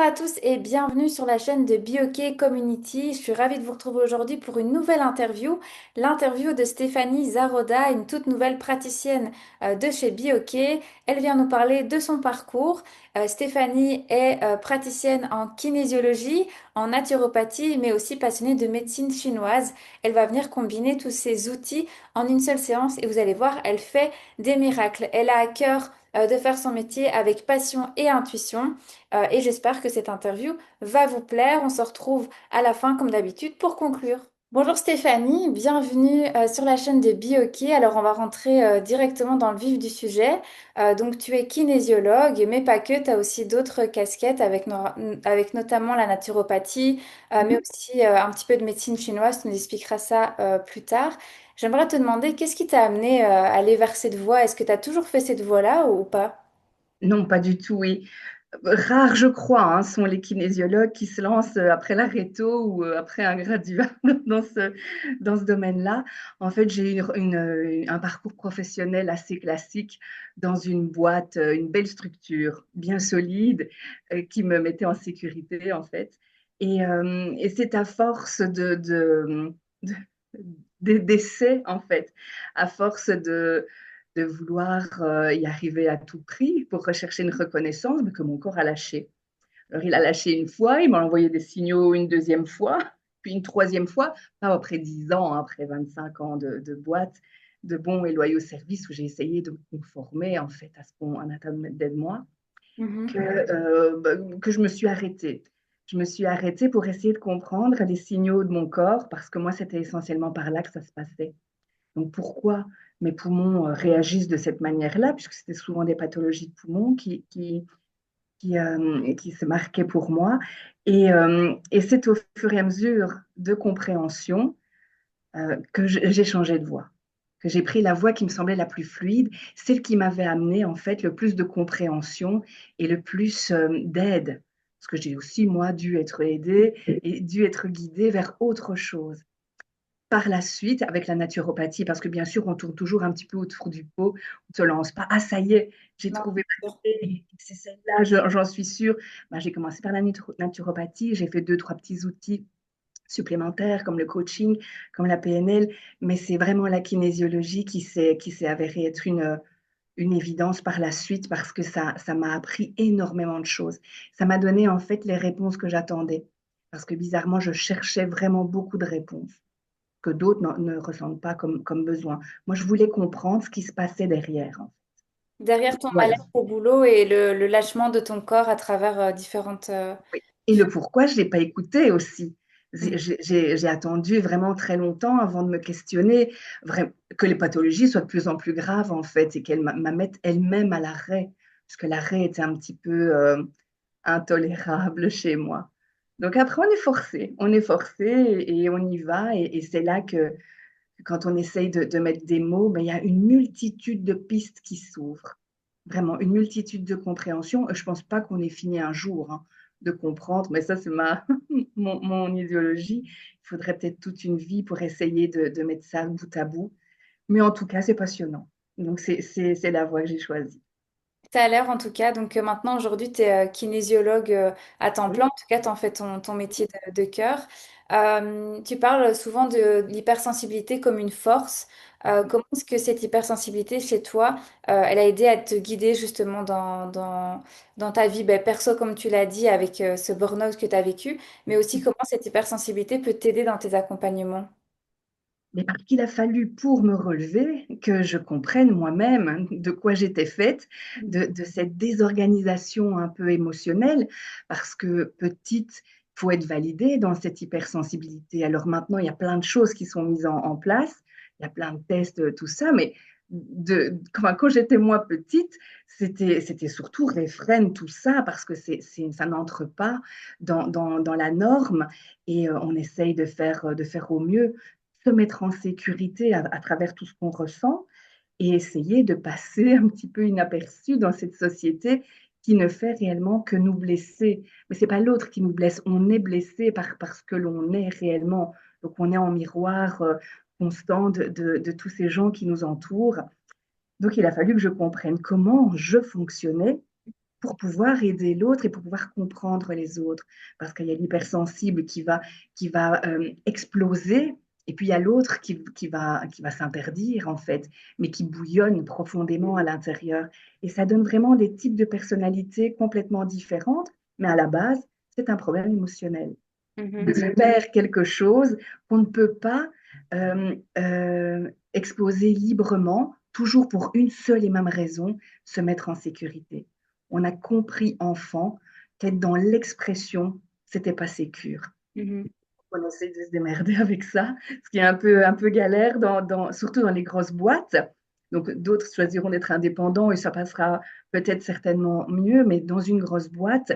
à tous et bienvenue sur la chaîne de BioK Community. Je suis ravie de vous retrouver aujourd'hui pour une nouvelle interview, l'interview de Stéphanie Zaroda, une toute nouvelle praticienne de chez BioK. Elle vient nous parler de son parcours. Stéphanie est praticienne en kinésiologie, en naturopathie, mais aussi passionnée de médecine chinoise. Elle va venir combiner tous ces outils en une seule séance et vous allez voir, elle fait des miracles. Elle a à cœur de faire son métier avec passion et intuition. Et j'espère que cette interview va vous plaire. On se retrouve à la fin, comme d'habitude, pour conclure. Bonjour Stéphanie, bienvenue sur la chaîne de BioK. Alors on va rentrer directement dans le vif du sujet. Donc tu es kinésiologue, mais pas que, tu as aussi d'autres casquettes avec notamment la naturopathie, mais Mhm. aussi un petit peu de médecine chinoise. Tu nous expliqueras ça plus tard. J'aimerais te demander, qu'est-ce qui t'a amené à aller vers cette voie? Est-ce que tu as toujours fait cette voie-là ou pas? Non, pas du tout, oui. Rares, je crois, sont les kinésiologues qui se lancent après la réto ou après un graduat dans ce domaine-là. En fait, j'ai eu un parcours professionnel assez classique dans une boîte, une belle structure bien solide qui me mettait en sécurité, en fait. Et c'est à force de- d'essais, en fait, à force de vouloir y arriver à tout prix pour rechercher une reconnaissance, mais que mon corps a lâché. Alors, il a lâché une fois, il m'a envoyé des signaux une deuxième fois, puis une troisième fois, pas après 10 ans, après 25 ans de boîte, de bons et loyaux services où j'ai essayé de me conformer en fait à ce qu'on attend de moi, que je me suis arrêtée. Je me suis arrêtée pour essayer de comprendre les signaux de mon corps parce que moi, c'était essentiellement par là que ça se passait. Donc pourquoi mes poumons réagissent de cette manière-là, puisque c'était souvent des pathologies de poumons qui se marquaient pour moi. Et c'est au fur et à mesure de compréhension que j'ai changé de voie, que j'ai pris la voie qui me semblait la plus fluide, celle qui m'avait amené en fait le plus de compréhension et le plus d'aide. Parce que j'ai aussi, moi, dû être aidée et dû être guidée vers autre chose par la suite avec la naturopathie, parce que bien sûr, on tourne toujours un petit peu autour du pot, on ne se lance pas. Ah, ça y est, j'ai Non, trouvé bien sûr. ma clé, c'est celle-là, j'en suis sûre. Ben, j'ai commencé par la naturopathie, j'ai fait deux, trois petits outils supplémentaires comme le coaching, comme la PNL, mais c'est vraiment la kinésiologie qui s'est avérée être une évidence par la suite parce que ça m'a appris énormément de choses. Ça m'a donné en fait les réponses que j'attendais. Parce que bizarrement, je cherchais vraiment beaucoup de réponses que d'autres ne ressentent pas comme besoin. Moi, je voulais comprendre ce qui se passait derrière. Derrière ton Voilà. mal-être au boulot et le lâchement de ton corps à travers différentes... Oui. Et le pourquoi, je ne l'ai pas écouté aussi. Mm. J'ai attendu vraiment très longtemps avant de me questionner que les pathologies soient de plus en plus graves, en fait, et qu'elles m'amènent elles-mêmes à l'arrêt, parce que l'arrêt était un petit peu intolérable chez moi. Donc après, on est forcé et on y va, et c'est là que quand on essaye de mettre des mots, ben, il y a une multitude de pistes qui s'ouvrent. Vraiment, une multitude de compréhensions. Je ne pense pas qu'on ait fini un jour de comprendre, mais ça, c'est mon idéologie. Il faudrait peut-être toute une vie pour essayer de mettre ça bout à bout. Mais en tout cas, c'est passionnant. Donc, c'est la voie que j'ai choisie. Ça a l'air en tout cas, donc maintenant aujourd'hui tu es kinésiologue à temps plein, Oui. en tout cas tu en fais ton métier de cœur. Tu parles souvent de l'hypersensibilité comme une force. Comment est-ce que cette hypersensibilité chez toi, elle a aidé à te guider justement dans ta vie perso comme tu l'as dit avec ce burn-out que tu as vécu, mais aussi comment cette hypersensibilité peut t'aider dans tes accompagnements? Mais parce qu'il a fallu pour me relever que je comprenne moi-même de quoi j'étais faite, de cette désorganisation un peu émotionnelle, parce que petite, il faut être validée dans cette hypersensibilité. Alors maintenant, il y a plein de choses qui sont mises en place, il y a plein de tests, tout ça, mais quand j'étais moi petite, c'était surtout réfrène tout ça, parce que ça n'entre pas dans la norme et on essaye de faire au mieux se mettre en sécurité à travers tout ce qu'on ressent et essayer de passer un petit peu inaperçu dans cette société qui ne fait réellement que nous blesser. Mais ce n'est pas l'autre qui nous blesse, on est blessé parce que l'on est réellement. Donc on est en miroir constant de tous ces gens qui nous entourent. Donc il a fallu que je comprenne comment je fonctionnais pour pouvoir aider l'autre et pour pouvoir comprendre les autres. Parce qu'il y a l'hypersensible qui va exploser, et puis il y a l'autre qui va s'interdire, en fait, mais qui bouillonne profondément à l'intérieur. Et ça donne vraiment des types de personnalités complètement différentes, mais à la base, c'est un problème émotionnel. On Mhm. perd quelque chose qu'on ne peut pas exposer librement, toujours pour une seule et même raison, se mettre en sécurité. On a compris enfant qu'être dans l'expression, c'était pas sécure. Mhm. On essaie de se démerder avec ça, ce qui est un peu galère, surtout dans les grosses boîtes. Donc, d'autres choisiront d'être indépendants et ça passera peut-être certainement mieux, mais dans une grosse boîte,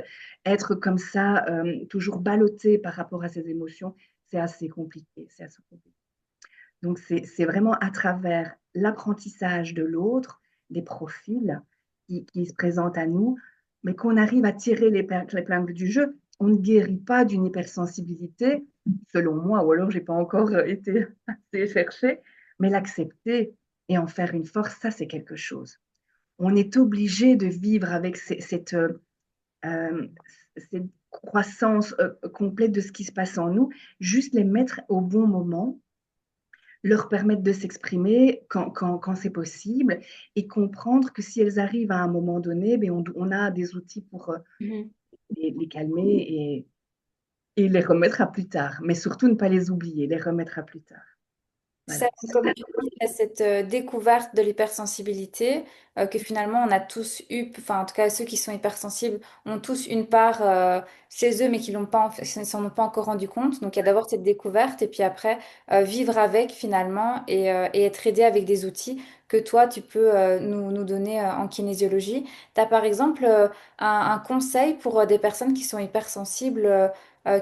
être comme ça, toujours ballotté par rapport à ses émotions, c'est assez compliqué. C'est assez compliqué. Donc, c'est vraiment à travers l'apprentissage de l'autre, des profils qui se présentent à nous, mais qu'on arrive à tirer l'épingle du jeu. On ne guérit pas d'une hypersensibilité, selon moi, ou alors je n'ai pas encore été assez chercher, mais l'accepter et en faire une force, ça c'est quelque chose. On est obligé de vivre avec euh, cette croissance complète de ce qui se passe en nous, juste les mettre au bon moment, leur permettre de s'exprimer quand c'est possible et comprendre que si elles arrivent à un moment donné, ben on a des outils pour Mhm. les calmer et les remettre à plus tard. Mais surtout ne pas les oublier, les remettre à plus tard. Ça, Voilà. comme tu dis, il y a cette découverte de l'hypersensibilité que finalement on a tous eu, enfin en tout cas ceux qui sont hypersensibles ont tous une part chez eux mais qui l'ont pas, ne s'en ont pas encore rendu compte. Donc il y a d'abord cette découverte et puis après vivre avec finalement et être aidé avec des outils que toi tu peux nous donner en kinésiologie. Tu as par exemple un conseil pour des personnes qui sont hypersensibles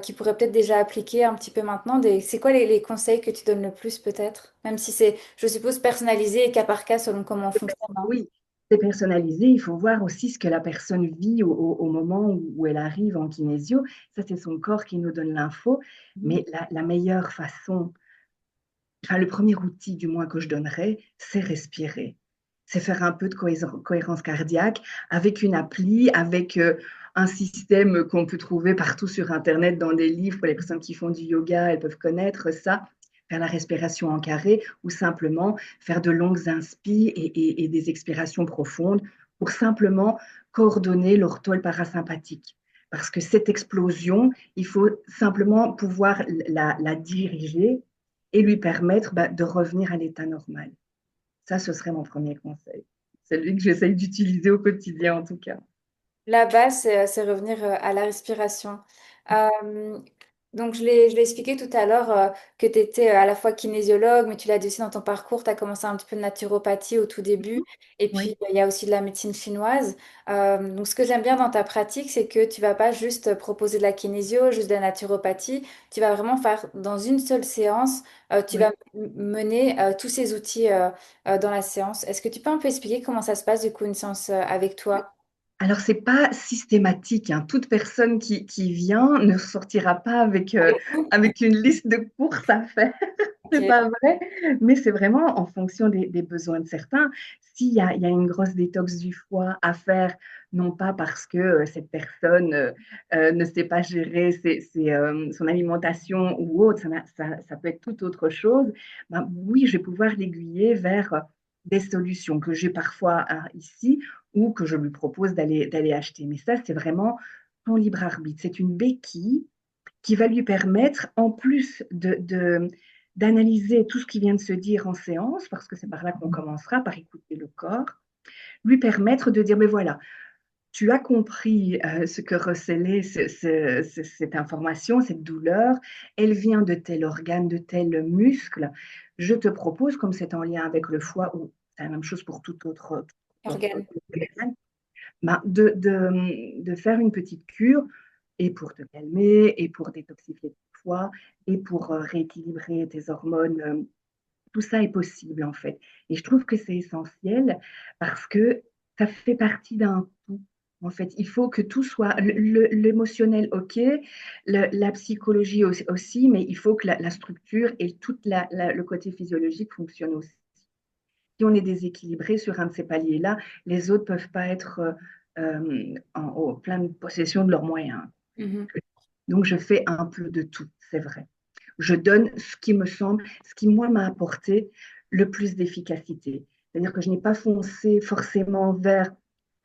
qui pourraient peut-être déjà appliquer un petit peu maintenant C'est quoi les conseils que tu donnes le plus peut-être? Même si c'est, je suppose, personnalisé et cas par cas selon comment on fonctionne, hein. Oui, c'est personnalisé. Il faut voir aussi ce que la personne vit au moment où elle arrive en kinésio. Ça, c'est son corps qui nous donne l'info. Mhm. Mais la meilleure façon, enfin, le premier outil du moins que je donnerais, c'est respirer. C'est faire un peu de cohérence cardiaque avec une appli, avec un système qu'on peut trouver partout sur Internet, dans des livres pour les personnes qui font du yoga, elles peuvent connaître ça. Faire la respiration en carré ou simplement faire de longues inspires et des expirations profondes pour simplement coordonner l'orthole parasympathique. Parce que cette explosion, il faut simplement pouvoir la diriger et lui permettre de revenir à l'état normal. Ça, ce serait mon premier conseil. C'est celui que j'essaye d'utiliser au quotidien, en tout cas. La base, c'est revenir à la respiration. Euh, donc, je l'ai expliqué tout à l'heure que tu étais à la fois kinésiologue, mais tu l'as dit aussi dans ton parcours, tu as commencé un petit peu de naturopathie au tout début, et puis Oui, il y a aussi de la médecine chinoise. Donc, ce que j'aime bien dans ta pratique, c'est que tu vas pas juste proposer de la kinésio, juste de la naturopathie, tu vas vraiment faire dans une seule séance, tu vas oui. mener tous ces outils dans la séance. Est-ce que tu peux un peu expliquer comment ça se passe du coup une séance avec toi? Alors, c'est pas systématique, hein. Toute personne qui vient ne sortira pas avec une liste de courses à faire. C'est Ok. pas vrai, mais c'est vraiment en fonction des besoins de certains. Il y a une grosse détox du foie à faire, non pas parce que cette personne ne sait pas gérer son alimentation ou autre, ça peut être tout autre chose, ben, oui, je vais pouvoir l'aiguiller vers des solutions que j'ai parfois ici ou que je lui propose d'aller acheter. Mais ça, c'est vraiment ton libre arbitre. C'est une béquille qui va lui permettre, en plus d'analyser tout ce qui vient de se dire en séance, parce que c'est par là qu'on commencera, par écouter le corps, lui permettre de dire, mais voilà, tu as compris ce que recelait cette information, cette douleur, elle vient de tel organe, de tel muscle. Je te propose, comme c'est en lien avec le foie, ou c'est la même chose pour tout autre Organe. organe, ben, de faire une petite cure et pour te calmer, et pour détoxifier ton foie, et pour rééquilibrer tes hormones. Tout ça est possible en fait. Et je trouve que c'est essentiel parce que ça fait partie d'un tout. En fait, il faut que tout soit l'émotionnel, ok, la psychologie aussi, mais il faut que la structure et tout le côté physiologique fonctionnent aussi. Si on est déséquilibré sur un de ces paliers-là, les autres ne peuvent pas être en pleine possession de leurs moyens. Mhm. Donc, je fais un peu de tout, c'est vrai. Je donne ce qui me semble, ce qui, moi, m'a apporté le plus d'efficacité. C'est-à-dire que je n'ai pas foncé forcément vers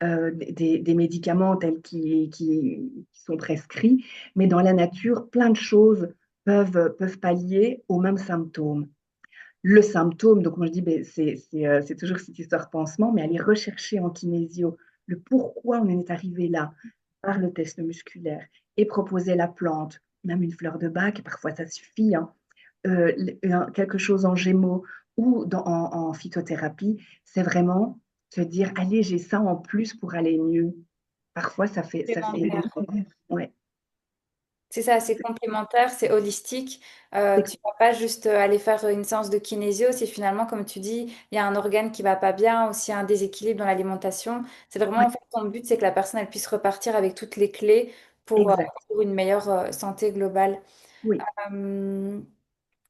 des médicaments tels qui sont prescrits, mais dans la nature, plein de choses peuvent pallier aux mêmes symptômes. Le symptôme, donc moi je dis, ben, c'est toujours cette histoire pansement, mais aller rechercher en kinésio le pourquoi on en est arrivé là par le test musculaire et proposer la plante, même une fleur de bac, parfois ça suffit, hein, quelque chose en gémeaux ou en phytothérapie, c'est vraiment se dire, allez, j'ai ça en plus pour aller mieux. Parfois, ça fait une Complémentaire. différence. Ouais, C'est ça, c'est complémentaire, c'est holistique. Tu vas pas juste aller faire une séance de kinésio si finalement, comme tu dis, il y a un organe qui va pas bien ou s'il y a un déséquilibre dans l'alimentation. C'est vraiment, ouais, en fait, ton but, c'est que la personne, elle puisse repartir avec toutes les clés exact. pour une meilleure santé globale. Oui. Euh,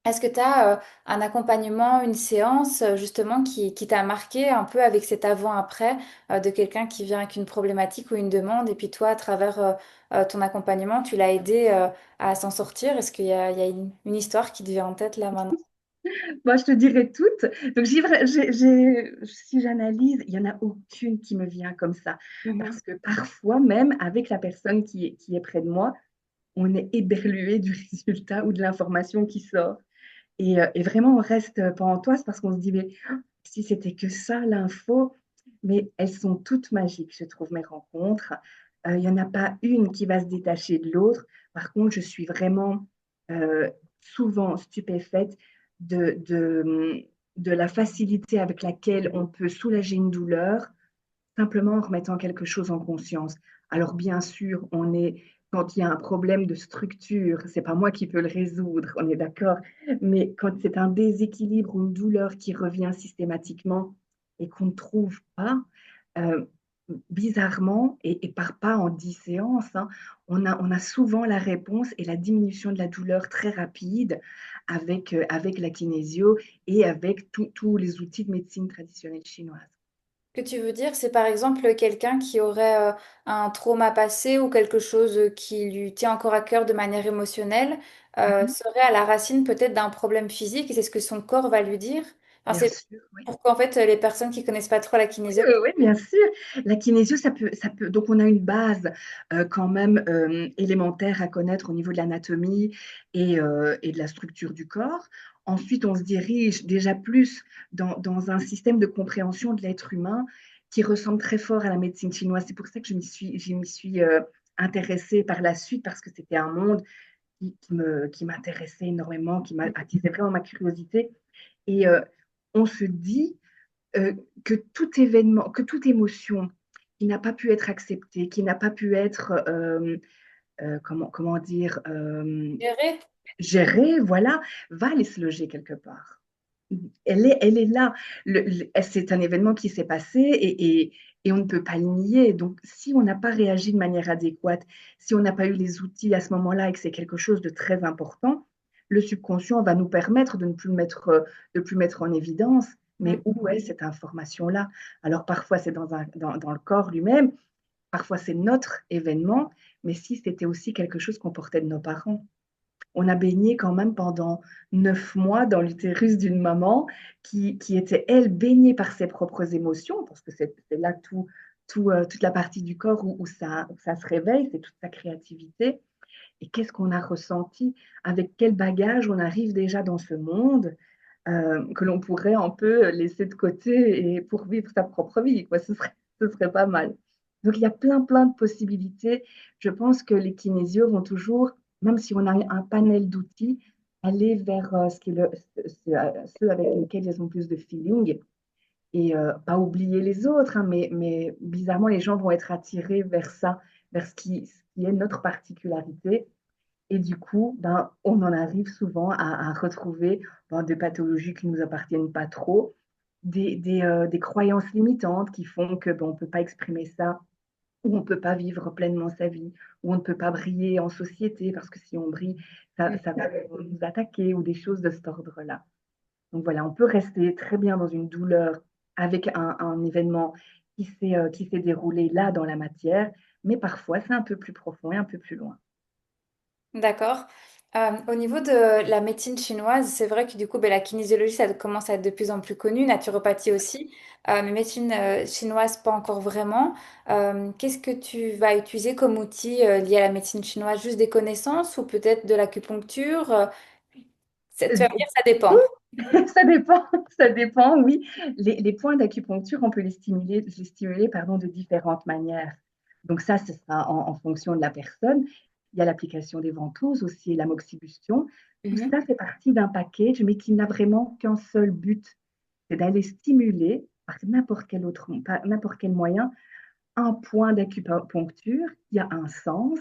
Est-ce que tu as un accompagnement, une séance justement qui t'a marqué un peu avec cet avant-après de quelqu'un qui vient avec une problématique ou une demande et puis toi, à travers ton accompagnement, tu l'as aidé à s'en sortir? Est-ce qu'il y a une histoire qui te vient en tête là maintenant? Moi, je te dirais toutes. Donc, si j'analyse, il n'y en a aucune qui me vient comme ça. Mhm. Parce que parfois, même avec la personne qui est près de moi, on est éberlué du résultat ou de l'information qui sort. Et vraiment, on reste pantoise parce qu'on se dit, mais si c'était que ça, l'info, mais elles sont toutes magiques, je trouve, mes rencontres. Il n'y en a pas une qui va se détacher de l'autre. Par contre, je suis vraiment euh, souvent stupéfaite de, de, de la facilité avec laquelle on peut soulager une douleur simplement en remettant quelque chose en conscience. Alors bien sûr, quand il y a un problème de structure, c'est pas moi qui peux le résoudre, on est d'accord, mais quand c'est un déséquilibre ou une douleur qui revient systématiquement et qu'on ne trouve pas, euh, bizarrement, et par pas en 10 séances, hein, on a souvent la réponse et la diminution de la douleur très rapide avec la kinésio et avec tous les outils de médecine traditionnelle chinoise. Ce que tu veux dire, c'est par exemple quelqu'un qui aurait un trauma passé ou quelque chose qui lui tient encore à cœur de manière émotionnelle, Mhm. serait à la racine peut-être d'un problème physique et c'est ce que son corps va lui dire. Enfin, Bien c'est sûr, oui. pour qu'en fait les personnes qui connaissent pas trop la kinésio. Oui, bien sûr. La kinésio, ça peut. Donc, on a une base quand même élémentaire à connaître au niveau de l'anatomie et de la structure du corps. Ensuite, on se dirige déjà plus dans un système de compréhension de l'être humain qui ressemble très fort à la médecine chinoise. C'est pour ça que je m'y suis intéressée par la suite parce que c'était un monde qui m'intéressait énormément, qui attisait vraiment ma curiosité. Et on se dit euh, que tout événement, que toute émotion qui n'a pas pu être acceptée, qui n'a pas pu être, comment dire, Gérer. gérée, voilà, va aller se loger quelque part. Elle est là. C'est un événement qui s'est passé et on ne peut pas le nier. Donc, si on n'a pas réagi de manière adéquate, si on n'a pas eu les outils à ce moment-là et que c'est quelque chose de très important, le subconscient va nous permettre de plus mettre en évidence. Mm. Mais où est cette information-là? Alors, parfois, c'est dans le corps lui-même, parfois, c'est notre événement, mais si c'était aussi quelque chose qu'on portait de nos parents. On a baigné quand même pendant 9 mois dans l'utérus d'une maman qui était, elle, baignée par ses propres émotions, parce que c'est là toute la partie du corps où ça se réveille, c'est toute sa créativité. Et qu'est-ce qu'on a ressenti, avec quel bagage on arrive déjà dans ce monde que l'on pourrait un peu laisser de côté et pour vivre sa propre vie, quoi. Ce serait pas mal. Donc, il y a plein, plein de possibilités. Je pense que les kinésios vont toujours, même si on a un panel d'outils, aller vers ceux avec lesquels ils ont plus de feeling et pas oublier les autres, hein, mais bizarrement, les gens vont être attirés vers ça, vers ce qui est notre particularité. Et du coup, ben, on en arrive souvent à retrouver des pathologies qui ne nous appartiennent pas trop, des croyances limitantes qui font que ben, on ne peut pas exprimer ça, ou on ne peut pas vivre pleinement sa vie, ou on ne peut pas briller en société, parce que si on brille, ça va nous attaquer, ou des choses de cet ordre-là. Donc voilà, on peut rester très bien dans une douleur avec un événement qui s'est déroulé là dans la matière, mais parfois c'est un peu plus profond et un peu plus loin. D'accord. Au niveau de la médecine chinoise, c'est vrai que du coup, ben, la kinésiologie, ça commence à être de plus en plus connu, naturopathie aussi, mais médecine chinoise, pas encore vraiment. Qu'est-ce que tu vas utiliser comme outil lié à la médecine chinoise? Juste des connaissances ou peut-être de l'acupuncture? Tu vas me dire, ça dépend. Ça dépend, ça dépend, oui. Les points d'acupuncture, on peut les stimuler, pardon, de différentes manières. Donc ça, ce sera en fonction de la personne. Il y a l'application des ventouses aussi et la moxibustion. Tout Mhm, ça fait partie d'un package, mais qui n'a vraiment qu'un seul but, c'est d'aller stimuler par n'importe quel moyen un point d'acupuncture qui a un sens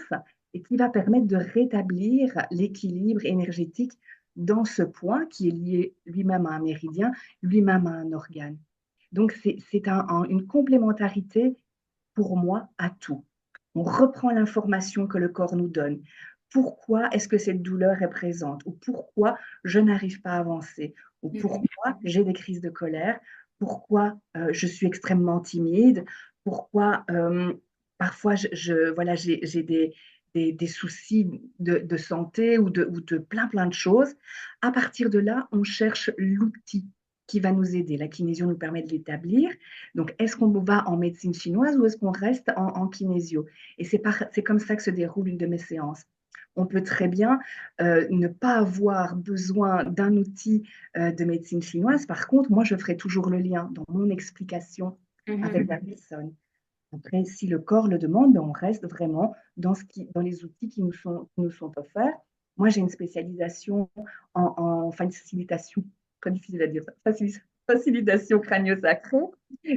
et qui va permettre de rétablir l'équilibre énergétique dans ce point qui est lié lui-même à un méridien, lui-même à un organe. Donc, c'est une complémentarité pour moi à tout. On reprend l'information que le corps nous donne. Pourquoi est-ce que cette douleur est présente? Ou pourquoi je n'arrive pas à avancer? Ou mhm, pourquoi j'ai des crises de colère? Pourquoi je suis extrêmement timide? Pourquoi parfois voilà, j'ai des soucis de santé ou de plein de choses? À partir de là, on cherche l'outil qui va nous aider. La kinésio nous permet de l'établir. Donc, est-ce qu'on va en médecine chinoise ou est-ce qu'on reste en kinésio? Et c'est comme ça que se déroule une de mes séances. On peut très bien ne pas avoir besoin d'un outil de médecine chinoise. Par contre, moi, je ferai toujours le lien dans mon explication mhm. avec la personne. Après, si le corps le demande, ben, on reste vraiment dans les outils qui nous sont offerts. Moi, j'ai une spécialisation en facilitation, très difficile à dire ça, facilitation crânio-sacrée.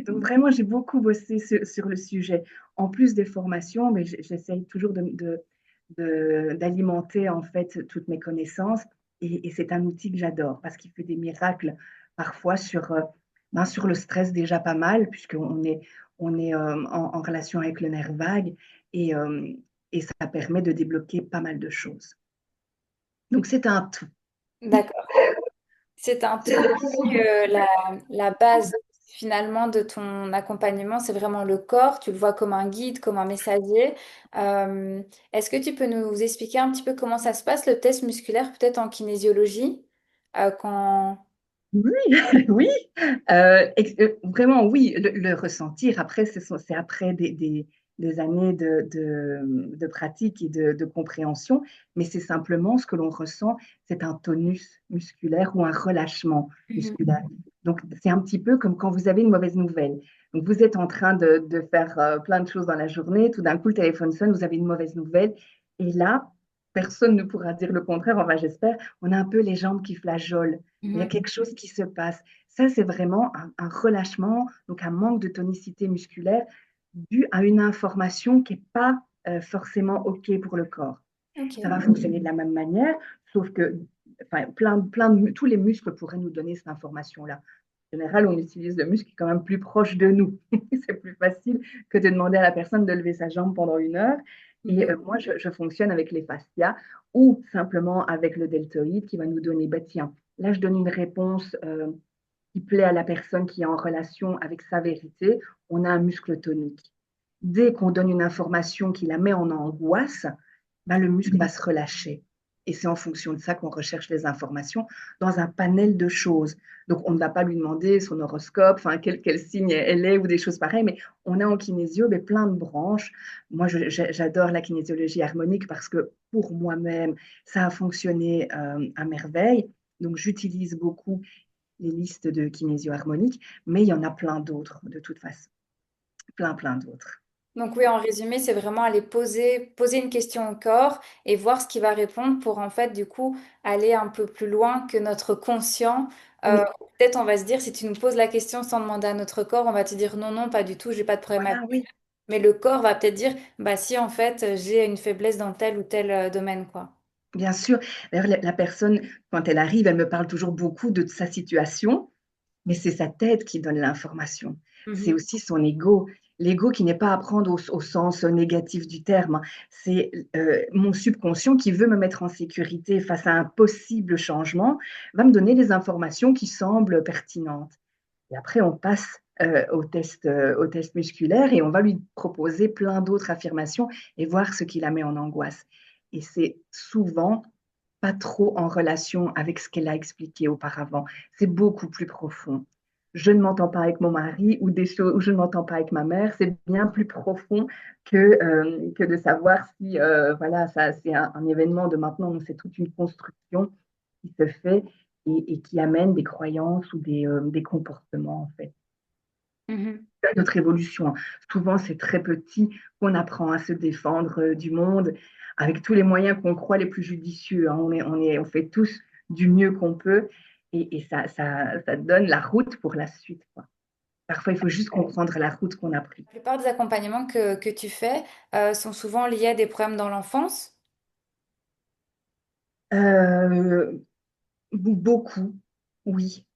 Donc, vraiment, j'ai beaucoup bossé sur le sujet. En plus des formations, mais j'essaye toujours d'alimenter en fait toutes mes connaissances. Et c'est un outil que j'adore parce qu'il fait des miracles parfois sur le stress déjà pas mal, puisqu'on est en relation avec le nerf vague et, euh, et ça permet de débloquer pas mal de choses. Donc c'est un tout. D'accord. C'est un tout. La base finalement de ton accompagnement, c'est vraiment le corps. Tu le vois comme un guide, comme un messager. Euh, Est-ce que tu peux nous expliquer un petit peu comment ça se passe, le test musculaire, peut-être en kinésiologie, quand... Oui, oui, vraiment oui, le ressentir. Après, c'est après des années de pratique et de compréhension, mais c'est simplement ce que l'on ressent, c'est un tonus musculaire ou un relâchement Mhm, musculaire. Donc, c'est un petit peu comme quand vous avez une mauvaise nouvelle. Donc, vous êtes en train de faire plein de choses dans la journée, tout d'un coup, le téléphone sonne, vous avez une mauvaise nouvelle, et là, personne ne pourra dire le contraire, enfin, j'espère, on a un peu les jambes qui flageolent. Il y a mhm. quelque chose qui se passe. Ça, c'est vraiment un relâchement, donc un manque de tonicité musculaire dû à une information qui n'est pas forcément OK pour le corps. Ça Ok. va fonctionner de la même manière, sauf que enfin, tous les muscles pourraient nous donner cette information-là. En général, on utilise le muscle qui est quand même plus proche de nous. C'est plus facile que de demander à la personne de lever sa jambe pendant une heure. Et Mhm, moi, je fonctionne avec les fascias ou simplement avec le deltoïde qui va nous donner, bah, tiens, là, je donne une réponse qui plaît à la personne qui est en relation avec sa vérité. On a un muscle tonique. Dès qu'on donne une information qui la met en angoisse, ben, le muscle va se relâcher. Et c'est en fonction de ça qu'on recherche les informations dans un panel de choses. Donc, on ne va pas lui demander son horoscope, enfin, quel signe elle est ou des choses pareilles, mais on a en kinésio mais plein de branches. Moi, j'adore la kinésiologie harmonique parce que pour moi-même, ça a fonctionné à merveille. Donc, j'utilise beaucoup les listes de kinésio harmonique, mais il y en a plein d'autres de toute façon. Plein d'autres. Donc oui, en résumé, c'est vraiment aller poser une question au corps et voir ce qu'il va répondre pour en fait du coup aller un peu plus loin que notre conscient. Euh, Oui, Peut-être on va se dire, si tu nous poses la question sans demander à notre corps, on va te dire non, non, pas du tout, j'ai pas de problème avec. voilà, oui. Mais le corps va peut-être dire, bah si en fait j'ai une faiblesse dans tel ou tel domaine, quoi. Bien sûr. D'ailleurs, la personne, quand elle arrive, elle me parle toujours beaucoup de sa situation, mais c'est sa tête qui donne l'information. C'est Mhm. aussi son ego. L'ego qui n'est pas à prendre au sens négatif du terme. C'est mon subconscient qui veut me mettre en sécurité face à un possible changement, va me donner des informations qui semblent pertinentes. Et après, on passe au test musculaire et on va lui proposer plein d'autres affirmations et voir ce qui la met en angoisse. Et c'est souvent pas trop en relation avec ce qu'elle a expliqué auparavant. C'est beaucoup plus profond. Je ne m'entends pas avec mon mari ou des choses, ou je ne m'entends pas avec ma mère. C'est bien plus profond que de savoir si, voilà, ça, c'est un événement de maintenant, c'est toute une construction qui se fait et qui amène des croyances ou des comportements, en fait. Mhm. Notre évolution, hein. Souvent, c'est très petit qu'on apprend à se défendre du monde avec tous les moyens qu'on croit les plus judicieux, hein. On fait tous du mieux qu'on peut et ça donne la route pour la suite, quoi. Parfois, il faut juste comprendre la route qu'on a prise. La plupart des accompagnements que tu fais sont souvent liés à des problèmes dans l'enfance. Euh, Beaucoup, oui.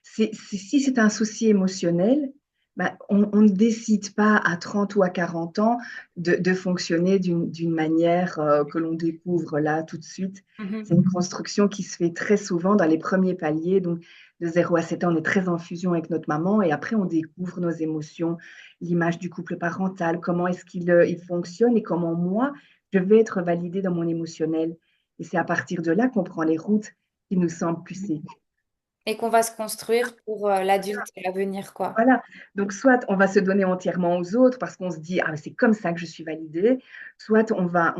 Si c'est un souci émotionnel, bah, on ne décide pas à 30 ou à 40 ans de fonctionner d'une manière que l'on découvre là tout de suite. C'est Mhm. une construction qui se fait très souvent dans les premiers paliers. Donc, de 0 à 7 ans, on est très en fusion avec notre maman et après, on découvre nos émotions, l'image du couple parental, comment est-ce il fonctionne et comment moi, je vais être validée dans mon émotionnel. Et c'est à partir de là qu'on prend les routes qui nous semblent plus sécures. Et qu'on va se construire pour l'adulte à venir, quoi. Voilà. Donc, soit on va se donner entièrement aux autres parce qu'on se dit, ah, c'est comme ça que je suis validée, soit on va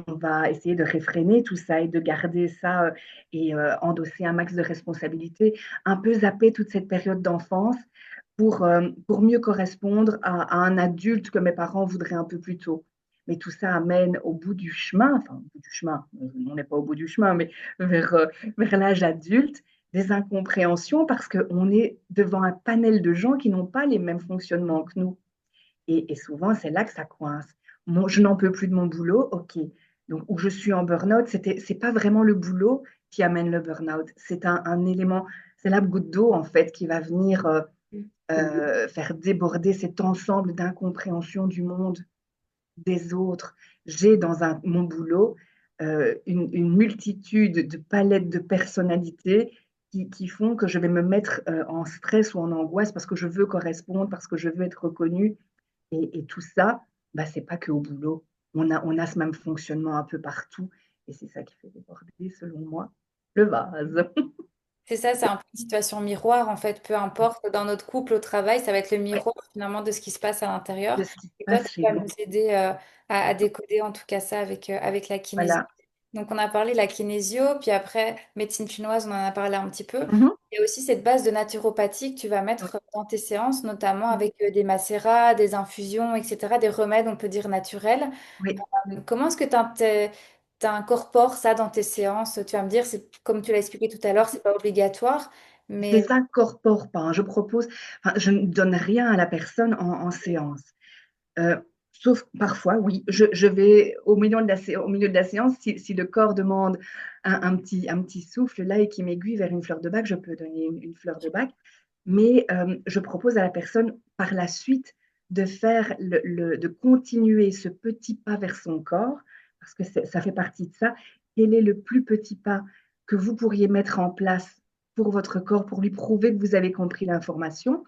essayer de réfréner tout ça et de garder ça et endosser un max de responsabilités, un peu zapper toute cette période d'enfance pour mieux correspondre à un adulte que mes parents voudraient un peu plus tôt. Mais tout ça amène au bout du chemin, enfin, au bout du chemin, on n'est pas au bout du chemin, mais vers, euh, vers l'âge adulte des incompréhensions parce qu'on est devant un panel de gens qui n'ont pas les mêmes fonctionnements que nous. Et souvent, c'est là que ça coince. Je n'en peux plus de mon boulot, ok. Donc, où je suis en burn-out, c'est pas vraiment le boulot qui amène le burn-out. C'est un élément, c'est la goutte d'eau, en fait, qui va venir faire déborder cet ensemble d'incompréhension du monde, des autres. J'ai dans mon boulot une multitude de palettes de personnalités qui font que je vais me mettre en stress ou en angoisse parce que je veux correspondre, parce que je veux être reconnue. Et tout ça, bah, c'est pas que au boulot. On a ce même fonctionnement un peu partout. Et c'est ça qui fait déborder, selon moi, le vase. C'est ça, c'est un peu une situation miroir, en fait. Peu importe, dans notre couple, au travail, ça va être le Ouais, miroir, finalement, de ce qui se passe à de l'intérieur. ce qui se Et toi, passe tu chez vas nous. nous aider à décoder, en tout cas, ça avec la kinésio. Voilà. Donc, on a parlé de la kinésio, puis après, médecine chinoise, on en a parlé un petit peu. Mhm. Il y a aussi cette base de naturopathie que tu vas Oui. mettre dans tes séances, notamment Mhm. avec des macérats, des infusions, etc., des remèdes, on peut dire, naturels. Oui. Comment est-ce que tu incorpores ça dans tes séances? Tu vas me dire, c'est comme tu l'as expliqué tout à l'heure, c'est pas obligatoire, Je mais les incorpore pas, hein. Je propose, enfin, je ne donne rien à la personne en séance. Euh, Sauf parfois, oui, je vais au milieu de la séance, si le corps demande un petit souffle là et qui m'aiguille vers une fleur de bac, je peux donner une fleur de bac. Mais je propose à la personne par la suite de faire de continuer ce petit pas vers son corps, parce que ça fait partie de ça. Quel est le plus petit pas que vous pourriez mettre en place pour votre corps, pour lui prouver que vous avez compris l'information?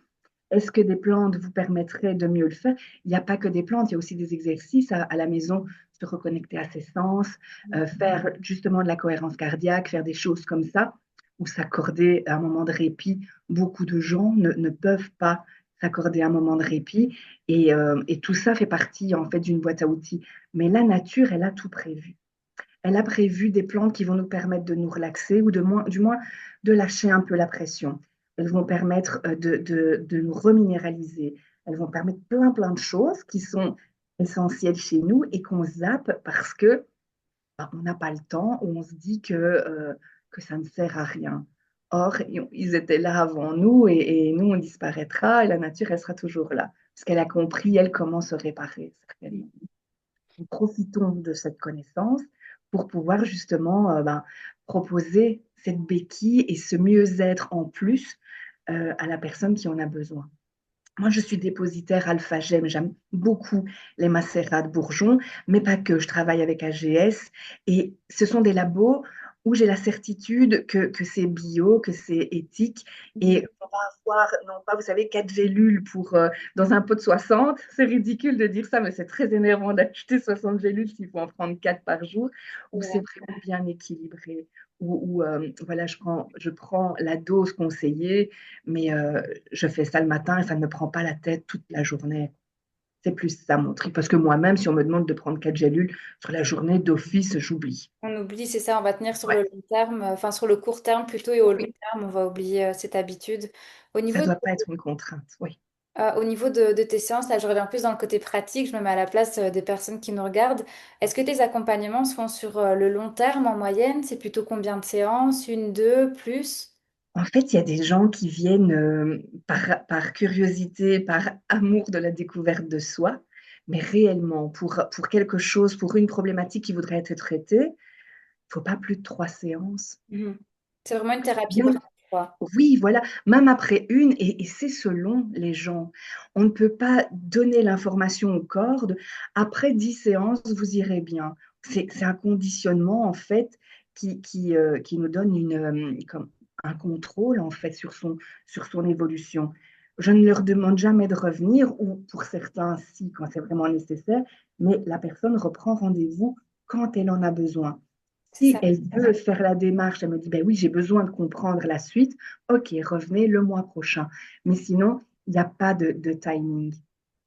Est-ce que des plantes vous permettraient de mieux le faire? Il n'y a pas que des plantes, il y a aussi des exercices à la maison, se reconnecter à ses sens, faire justement de la cohérence cardiaque, faire des choses comme ça, ou s'accorder un moment de répit. Beaucoup de gens ne peuvent pas s'accorder un moment de répit et tout ça fait partie en fait d'une boîte à outils. Mais la nature, elle a tout prévu. Elle a prévu des plantes qui vont nous permettre de nous relaxer ou du moins de lâcher un peu la pression. Elles vont permettre de nous reminéraliser. Elles vont permettre plein de choses qui sont essentielles chez nous et qu'on zappe parce que bah, on n'a pas le temps ou on se dit que ça ne sert à rien. Or, ils étaient là avant nous et nous, on disparaîtra et la nature, elle sera toujours là. Parce qu'elle a compris, elle, comment se réparer, certainement. Profitons de cette connaissance pour pouvoir justement ben, proposer cette béquille et ce mieux-être en plus à la personne qui en a besoin. Moi, je suis dépositaire Alpha Gem. J'aime beaucoup les macérats de Bourgeon, mais pas que. Je travaille avec AGS et ce sont des labos où j'ai la certitude que c'est bio, que c'est éthique, Mhm. et on va avoir, non pas, vous savez, 4 gélules dans un pot de 60. C'est ridicule de dire ça, mais c'est très énervant d'acheter 60 gélules s'il faut en prendre 4 par jour, où c'est Ouais. vraiment bien équilibré, voilà, je prends la dose conseillée, mais je fais ça le matin et ça ne me prend pas la tête toute la journée. C'est plus ça mon truc, parce que moi-même, si on me demande de prendre 4 gélules sur la journée d'office, j'oublie. On oublie, c'est ça, on va tenir sur Ouais, le long terme, enfin sur le court terme plutôt et au long oui, terme, on va oublier cette habitude. Au ça niveau doit pas être une contrainte. Oui. au niveau de tes séances, là je reviens plus dans le côté pratique, je me mets à la place des personnes qui nous regardent. Est-ce que tes accompagnements se font sur le long terme en moyenne? C'est plutôt combien de séances? Une, deux, plus? En fait, il y a des gens qui viennent par curiosité, par amour de la découverte de soi, mais réellement, pour quelque chose, pour une problématique qui voudrait être traitée, il ne faut pas plus de 3 séances. Mhm. C'est vraiment une thérapie brève, Même quoi. Oui, voilà, même après une, et c'est selon les gens. On ne peut pas donner l'information au corps après 10 séances, vous irez bien. C'est un conditionnement, en fait, qui nous donne un contrôle, en fait, sur son évolution. Je ne leur demande jamais de revenir, ou pour certains, si, quand c'est vraiment nécessaire, mais la personne reprend rendez-vous quand elle en a besoin. C'est Si ça. elle veut faire la démarche, elle me dit, ben oui, j'ai besoin de comprendre la suite, ok, revenez le mois prochain. Mais sinon, il n'y a pas de timing.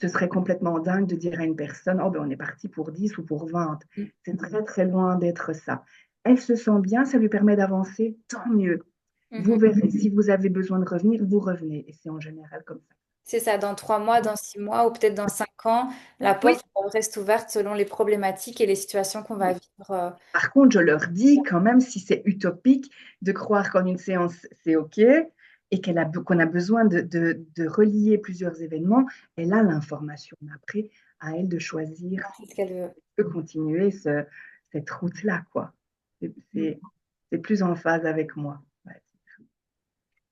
Ce serait complètement dingue de dire à une personne, oh ben on est parti pour 10 ou pour 20. C'est très, très loin d'être ça. Elle se sent bien, ça lui permet d'avancer, tant mieux. Vous Mhm. verrez, si vous avez besoin de revenir, vous revenez. Et c'est en général comme ça. C'est ça, dans 3 mois, dans 6 mois ou peut-être dans 5 ans, la Oui, porte reste ouverte selon les problématiques et les situations qu'on va oui. vivre. Par contre, je leur dis quand même, si c'est utopique, de croire qu'en une séance, c'est OK, et qu'on a besoin de relier plusieurs événements. Elle a l'information. Mais après, à elle de choisir C'est ce qu'elle veut. de continuer cette route-là, quoi. C'est c'est- c'est plus en phase avec moi. Ouais.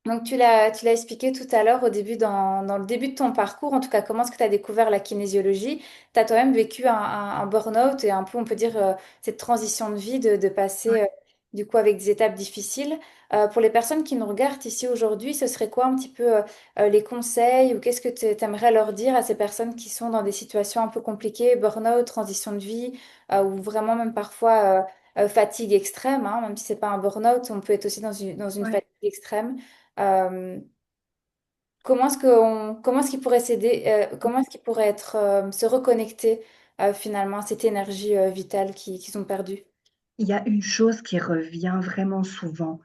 Donc tu l'as expliqué tout à l'heure au début, dans le début de ton parcours, en tout cas, comment est-ce que tu as découvert la kinésiologie? Tu as toi-même vécu un burn-out et un peu, on peut dire, cette transition de vie, de passer Ouais. du coup avec des étapes difficiles. Pour les personnes qui nous regardent ici aujourd'hui, ce serait quoi un petit peu les conseils ou qu'est-ce que tu aimerais leur dire à ces personnes qui sont dans des situations un peu compliquées, burn-out, transition de vie, ou vraiment même parfois fatigue extrême, hein, même si c'est pas un burn-out, on peut être aussi dans une Ouais. fatigue extrême. Euh, comment est-ce qu'il pourrait s'aider, comment est-ce qu'il pourrait être, se reconnecter finalement à cette énergie vitale qu'ils ont perdue? Il y a une chose qui revient vraiment souvent,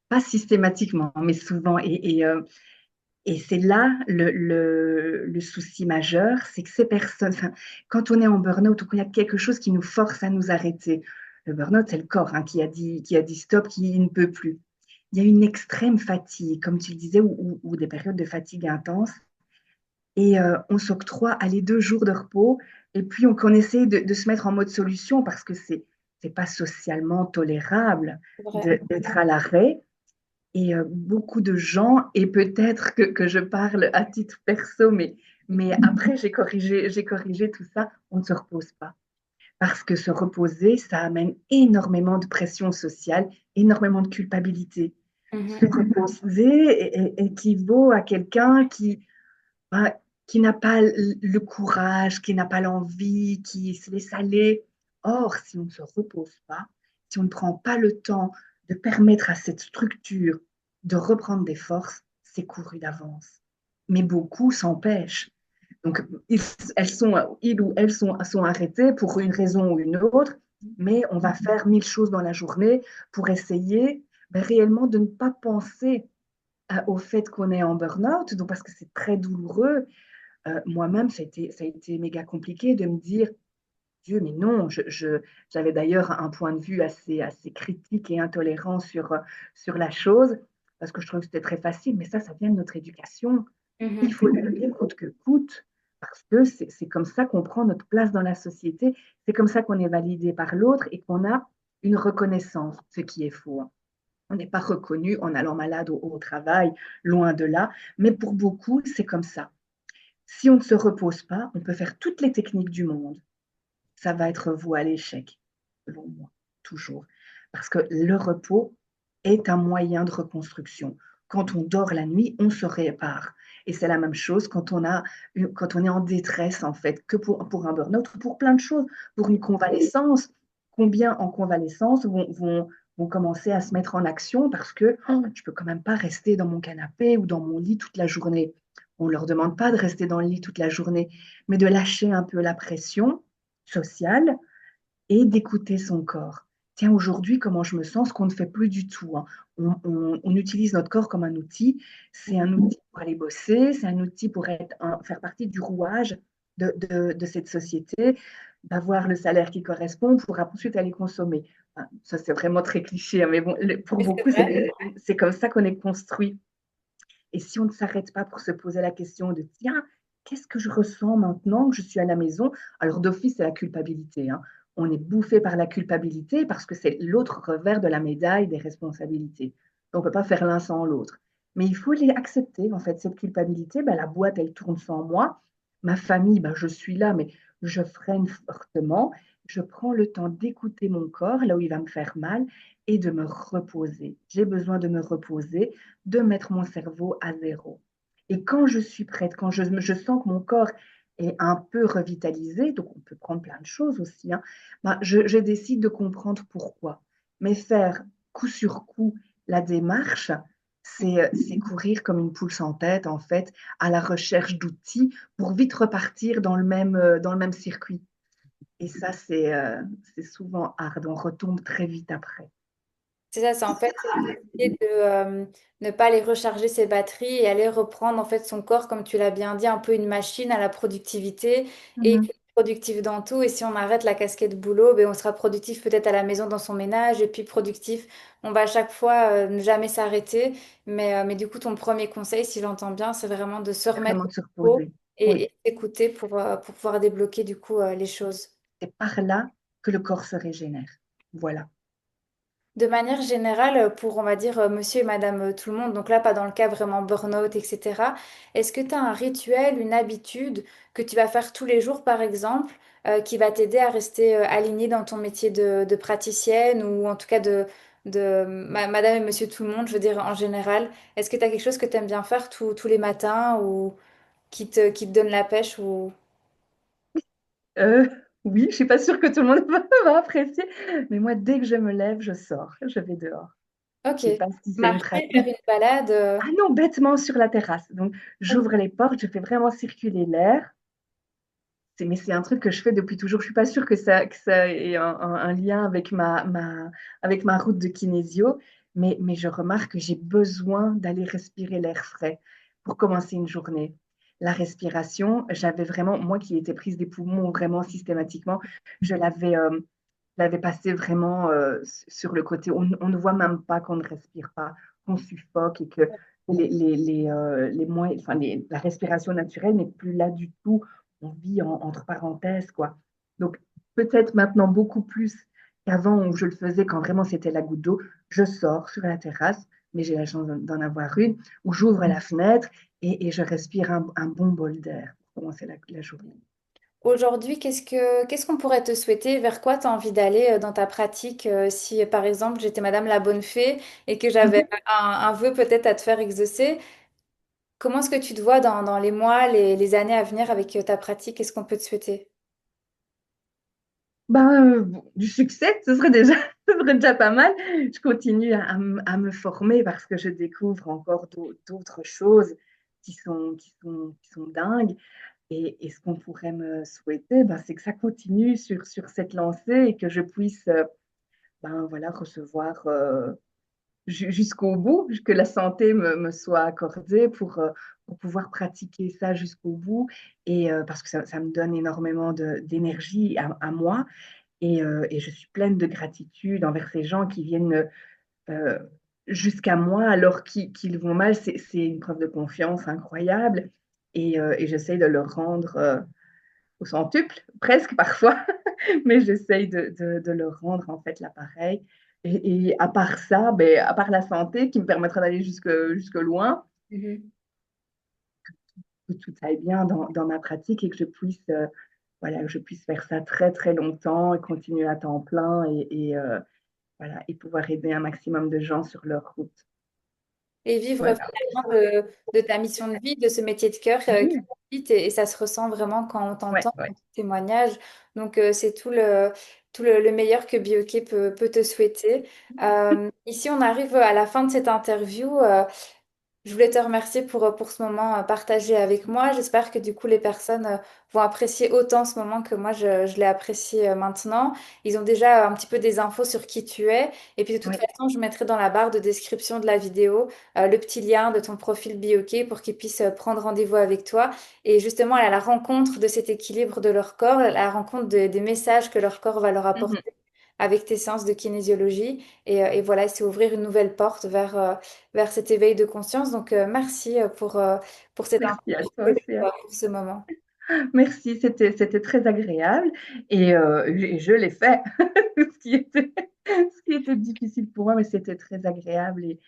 pas systématiquement, mais souvent, et c'est là le souci majeur, c'est que ces personnes, enfin, quand on est en burn-out ou qu'il y a quelque chose qui nous force à nous arrêter, le burn-out, c'est le corps, hein, qui a dit stop, qui ne peut plus. Il y a une extrême fatigue, comme tu le disais, ou des périodes de fatigue intense, et on s'octroie les 2 jours de repos, et puis qu'on essaie de se mettre en mode solution parce que c'est pas socialement tolérable C'est vrai. d'être à l'arrêt. Et beaucoup de gens, et peut-être que je parle à titre perso, mais après j'ai corrigé tout ça, on ne se repose pas. Parce que se reposer, ça amène énormément de pression sociale, énormément de culpabilité. Se Mhm. reposer équivaut à quelqu'un qui n'a pas le courage, qui n'a pas l'envie, qui se laisse aller. Or, si on ne se repose pas, si on ne prend pas le temps de permettre à cette structure de reprendre des forces, c'est couru d'avance. Mais beaucoup s'empêchent. Donc, ils ou elles sont arrêtés pour une raison ou une autre, mais on va faire 1000 choses dans la journée pour essayer réellement de ne pas penser au fait qu'on est en burn-out, donc parce que c'est très douloureux. Moi-même, ça a été méga compliqué de me dire, Dieu, mais non, j'avais d'ailleurs un point de vue assez critique et intolérant sur la chose, parce que je trouvais que c'était très facile, mais ça vient de notre éducation. Il Mhm. faut le dire coûte que coûte, parce que c'est comme ça qu'on prend notre place dans la société, c'est comme ça qu'on est validé par l'autre et qu'on a une reconnaissance, ce qui est faux, hein. On n'est pas reconnu en allant malade au travail, loin de là, mais pour beaucoup, c'est comme ça. Si on ne se repose pas, on peut faire toutes les techniques du monde. Ça va être voué à l'échec, selon moi, toujours. parce que le repos est un moyen de reconstruction. Quand on dort la nuit, on se répare. Et c'est la même chose quand on est en détresse, en fait, que pour un burn-out ou pour plein de choses, pour une convalescence. Combien en convalescence vont commencer à se mettre en action parce que oh, je ne peux quand même pas rester dans mon canapé ou dans mon lit toute la journée. On ne leur demande pas de rester dans le lit toute la journée, mais de lâcher un peu la pression sociale et d'écouter son corps. Tiens, aujourd'hui, comment je me sens, ce qu'on ne fait plus du tout, hein. On utilise notre corps comme un outil. C'est un outil pour aller bosser, c'est un outil pour faire partie du rouage de cette société, d'avoir le salaire qui correspond pour ensuite aller consommer. Enfin, ça, c'est vraiment très cliché, hein, mais bon, pour Oui, c'est beaucoup, vrai. c'est comme ça qu'on est construit. Et si on ne s'arrête pas pour se poser la question de, tiens, qu'est-ce que je ressens maintenant que je suis à la maison? Alors d'office, c'est la culpabilité, hein. On est bouffé par la culpabilité parce que c'est l'autre revers de la médaille des responsabilités. On ne peut pas faire l'un sans l'autre. Mais il faut les accepter, en fait, cette culpabilité. Ben, la boîte, elle tourne sans moi. Ma famille, ben, je suis là, mais je freine fortement. Je prends le temps d'écouter mon corps, là où il va me faire mal, et de me reposer. J'ai besoin de me reposer, de mettre mon cerveau à zéro. Et quand je suis prête, quand je sens que mon corps est un peu revitalisé, donc on peut prendre plein de choses aussi, hein, ben je décide de comprendre pourquoi. Mais faire coup sur coup la démarche, c'est courir comme une poule sans tête, en fait, à la recherche d'outils pour vite repartir dans le même circuit. Et ça, c'est souvent hard. On retombe très vite après. C'est ça, c'est en fait essayer de ne pas aller recharger ses batteries et aller reprendre en fait son corps, comme tu l'as bien dit, un peu une machine à la productivité et il Mhm. faut être productif dans tout. Et si on arrête la casquette boulot, ben, on sera productif peut-être à la maison dans son ménage et puis productif. On va à chaque fois ne jamais s'arrêter. Mais du coup, ton premier conseil, si j'entends bien, c'est vraiment de se C'est remettre vraiment de se au repos reposer. Oui. et s'écouter pour pouvoir débloquer du coup les choses. C'est par là que le corps se régénère. Voilà. De manière générale, pour, on va dire, monsieur et madame tout le monde, donc là, pas dans le cas vraiment burn-out, etc., est-ce que tu as un rituel, une habitude que tu vas faire tous les jours, par exemple, qui va t'aider à rester aligné dans ton métier de praticienne ou en tout cas madame et monsieur tout le monde, je veux dire, en général. Est-ce que tu as quelque chose que tu aimes bien faire tous les matins ou qui te donne la pêche ou... Euh, oui, je ne suis pas sûre que tout le monde va apprécier, mais moi, dès que je me lève, je sors, je vais dehors. Ok. Je ne sais pas si c'est une Marcher, faire pratique. une balade. Ah non, bêtement sur la terrasse. Donc, j'ouvre les portes, je fais vraiment circuler l'air. Mais c'est un truc que je fais depuis toujours. Je suis pas sûre que ça ait un lien avec avec ma route de kinésio, mais je remarque que j'ai besoin d'aller respirer l'air frais pour commencer une journée. La respiration, j'avais vraiment, moi qui étais prise des poumons vraiment systématiquement, je l'avais passé vraiment sur le côté. On ne voit même pas qu'on ne respire pas, qu'on suffoque et que la respiration naturelle n'est plus là du tout. On vit entre parenthèses, quoi. Donc, peut-être maintenant beaucoup plus qu'avant où je le faisais quand vraiment c'était la goutte d'eau. Je sors sur la terrasse, mais j'ai la chance d'en avoir une, où j'ouvre la fenêtre et je respire un bon bol d'air pour commencer la journée. Aujourd'hui, qu'est-ce qu'on pourrait te souhaiter? Vers quoi tu as envie d'aller dans ta pratique? Si par exemple j'étais Madame la Bonne Fée et que j'avais un vœu peut-être à te faire exaucer, comment est-ce que tu te vois dans les mois, les années à venir avec ta pratique? Qu'est-ce qu'on peut te souhaiter? Bon, du succès, ce serait déjà pas mal. Je continue à me former parce que je découvre encore d'autres choses qui sont dingues. Et ce qu'on pourrait me souhaiter, ben, c'est que ça continue sur cette lancée et que je puisse ben, voilà, recevoir jusqu'au bout, que la santé me soit accordée pour pouvoir pratiquer ça jusqu'au bout. Et parce que ça me donne énormément d'énergie à moi. Et je suis pleine de gratitude envers ces gens qui viennent euh, jusqu'à moi alors qu'ils vont mal. C'est une preuve de confiance incroyable. Et j'essaye de leur rendre au centuple, presque parfois, mais j'essaye de leur rendre en fait l'appareil. Et à part ça, ben, à part la santé qui me permettra d'aller jusque loin, Mhm. que tout aille bien dans ma pratique et que je puisse, voilà, que je puisse faire ça très très longtemps et continuer à temps plein voilà, et pouvoir aider un maximum de gens sur leur route. Et vivre Voilà. vraiment de ta mission de vie, de ce métier de cœur qui Oui, t'habite, et ça se ressent vraiment quand on ouais, t'entend, ouais. quand tu témoignages. Donc, c'est le meilleur que BioK peut te souhaiter. Ici, on arrive à la fin de cette interview. Je voulais te remercier pour ce moment partagé avec moi. J'espère que du coup les personnes vont apprécier autant ce moment que moi je l'ai apprécié maintenant. Ils ont déjà un petit peu des infos sur qui tu es. Et puis de toute Oui. façon, je mettrai dans la barre de description de la vidéo le petit lien de ton profil BioK pour qu'ils puissent prendre rendez-vous avec toi et justement aller à la rencontre de cet équilibre de leur corps, à la rencontre des messages que leur corps va leur Mhm. apporter avec tes séances de kinésiologie. Et voilà, c'est ouvrir une nouvelle porte vers cet éveil de conscience. Donc, merci pour cette Merci à interview toi et aussi, hein. pour ce moment. Merci, c'était très agréable et je l'ai fait, ce qui était difficile pour moi, mais c'était très agréable et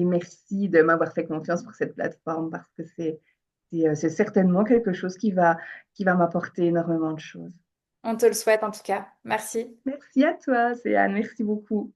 merci de m'avoir fait confiance pour cette plateforme parce que c'est certainement quelque chose qui va m'apporter énormément de choses. On te le souhaite en tout cas. Merci. Merci à toi, Céane, merci beaucoup.